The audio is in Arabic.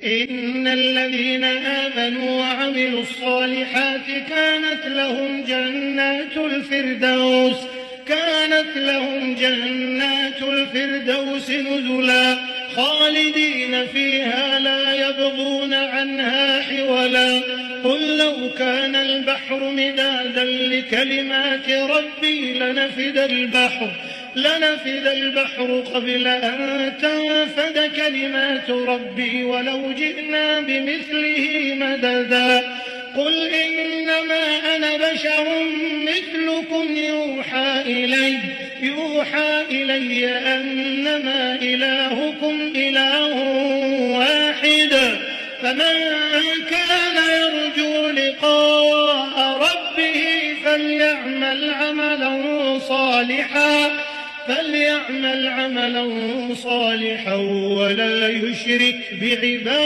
إن الذين آمنوا وعملوا الصالحات كانت لهم جنات الفردوس نزلا خالدين فيها لا يبغون عنها حولا. قل لو كان البحر مدادا لكلمات ربي لنفد البحر قبل أن تنفد كلمات ربي ولو جئنا بمثله مددا. قل إنما أنا بشر مثلكم يوحى إلي أنما إلهكم إله واحد فمن كان يرجو لقاء ربه فليعمل عملا صالحا ولا يشرك بعبادة